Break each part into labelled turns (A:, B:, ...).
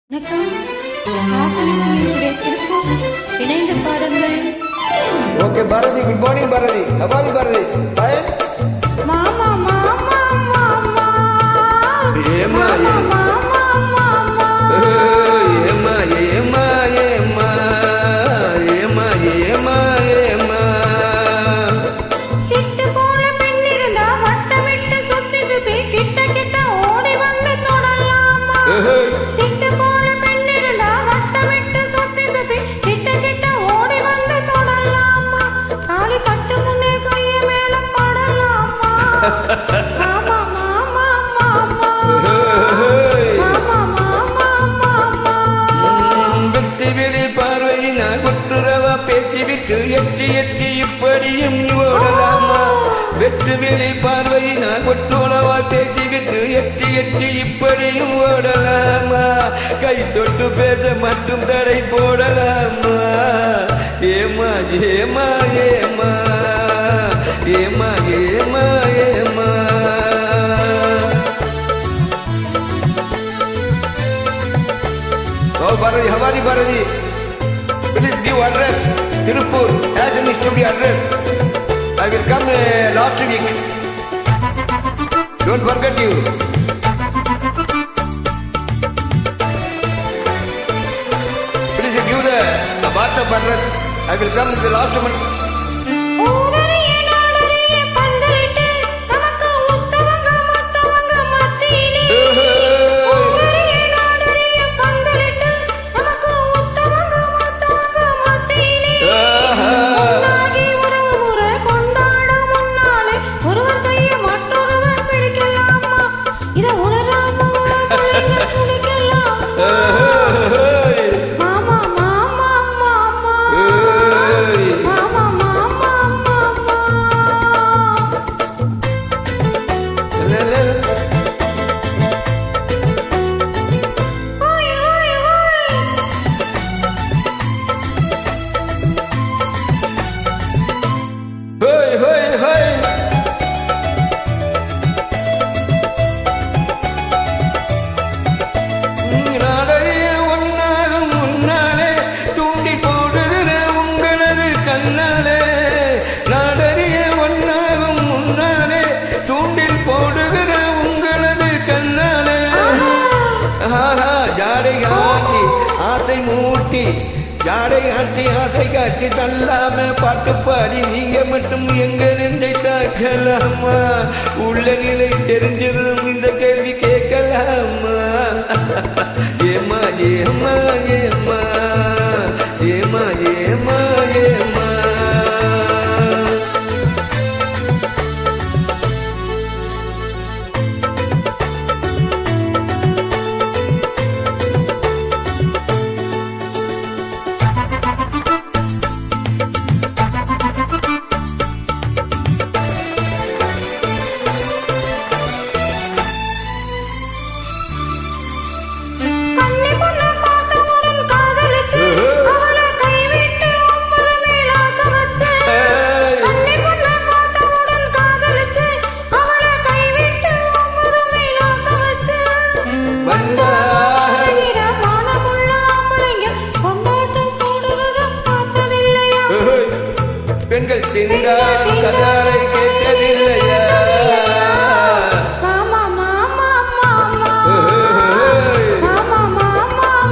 A: Okay, Bharati. Good morning, Bharati. How are you, Bharati? Fine?
B: Mama, mama, mama.
A: Yema,
B: mama, mama.
A: Yema, yema, yema. Yema, yema, yema.
B: சிட்டு போல பெண் இருந்தா வட்டமிட்டு சுத்தி சுத்தி கிட்ட கிட்ட ஓடி வந்து தொடலாமா சிட்டு போல பெண் இருந்தா வட்டமிட்டு சுத்தி சுத்தி கிட்ட கிட்ட ஓடி வந்து தொடலாமா தாலி கட்டு முன்னே கைய மேல படலாமா மாமா மாமா மாமா மாமா மாமா மாமா
A: வெற்றிவேலி பார்வையினால் குற்றுறவா பேசிவிட்டு எட்டி எட்டி இப்படியும் ஓடலாமா வெற்றிவேலி பார்வையினால் கொட்டுறவா பேசிவிட்டு எட்டி எட்டி இப்படியும் ஓடலாமா கை தொட்டு பேச மட்டும் தடை போடலாமா ஏமா ஏமா ஏமா ஏமா ஏமா ஏமா Oh, Bharati, how are you, Bharati? Please give address, Tirupur, as an studio address. I will come last week. Don't forget you. Please give the WhatsApp address. I will come in the last month.
B: ஊரறிய நாடறிய பந்தலிட்டு நமக்கு உத்தவங்க மத்தவங்க மத்தியிலே ஊரறிய நாடறிய பந்தலிட்டு நமக்கு உத்தவங்க மத்தவங்க மத்தியிலே உன்னாகி உறவு முறை கொண்டாட முன்னாலே ஒருவர் கையை மற்றொருவர் பிடிக்கலாமா இதை உணராம உணர்வுகளை துடிக்கலாமா மாமா மாமா மாமா மாமா மாமா மாமா ஓய் ஓய் ஓய்
A: Hey, hey, hey. நாடறிய ஒன்னாகும் முன்னாலே தூண்டி போடுகிற உங்களது கண்ணாலே நாடறிய ஒன்னாகும் முன்னாலே தூண்டில் போடுகிற உங்களது கண்ணாலே ஆஹா ஜாடை காட்டி ஆசை மூட்டி ஜாடை காட்டி ஆசை காட்டி தள்ளாம பாட்டு பாடி நீங்க மட்டும் எங்க நெஞ்சை தாக்கலாமா உள்ள நிலை தெரிஞ்சதும் இந்த கேள்வி கேட்கலாமா ஏமா ஏமா ஏமா ஏமா ஏமா ஏமா
B: கண்ணி பொண்ண பார்த்தவுடன் காதலிச்சு அவளை கைவிட்டு 9 மேல் ஆசை வச்சு கண்ணி பொண்ண பார்த்தவுடன் காதலிச்சு அவளை கைவிட்டு 9 மேல் ஆசை வச்சு வந்தாகிற மானமுள்ள ஆம்பளைங்க கொண்டாட்டம் போடுறத பார்த்ததில்லையா
A: பெண்கள் சிந்தால் கதாலை கேட்டதில்லையா
B: மாமா மாமா மாமா மாமா மாமா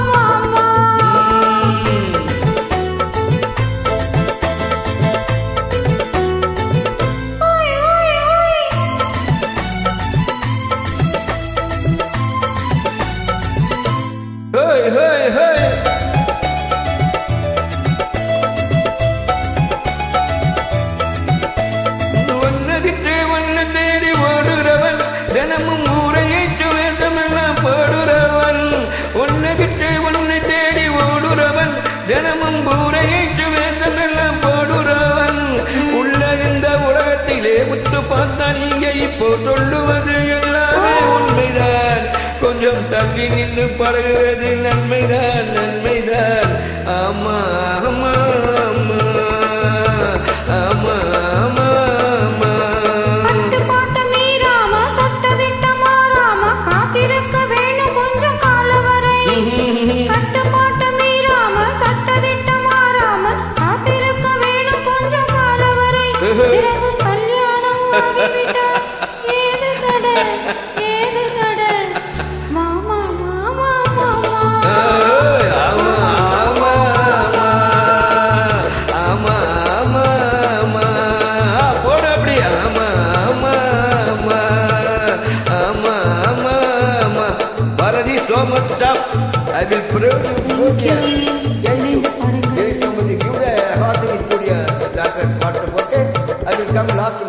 B: மாமா ஓய் ஓய் ஓய்
A: ஹேய் ஹேய் ஹேய் ஒன்ன விட்டு ஒன்ன தேடி ஓடுறவன் தினமும் ஊரையேற்று வேஷமெல்லாம் போடுறவன் ஒன்ன விட்டு ஒன்னை தேடி ஓடுறவன் தினமும் ஊரையேற்று வேஷமெல்லாம் போடுறவன் உள்ள இந்த உலகத்திலே உத்து பார்த்தா நீங்க இப்போ சொல்லுவது எல்லாமே உண்மைதான் கொஞ்சம் தள்ளி நின்று பழகுறது நன்மைதான் நன்மைதான் ஆமா ஆமா ஆமா ஆமா ஆமா ஆமா
B: கட்டுப்பாட்ட மீறாம சட்டதிட்ட மாறாம காத்திருக்க வேணும் கொஞ்சம் காலம் வரை ஓடிவிட்டா ஏது தடை ஏது தடை மாமா மாமா மாமா
A: ஆமா ஆமா ஆமா ஆமா ஆமா போடு அப்படி ஆமா ஆமா ஆமா ஆமா ஆமா ஆமா Bharathi so much stuff I will prove you okay thank you there is somebody give the heart in Korea that water போட்டு I will come last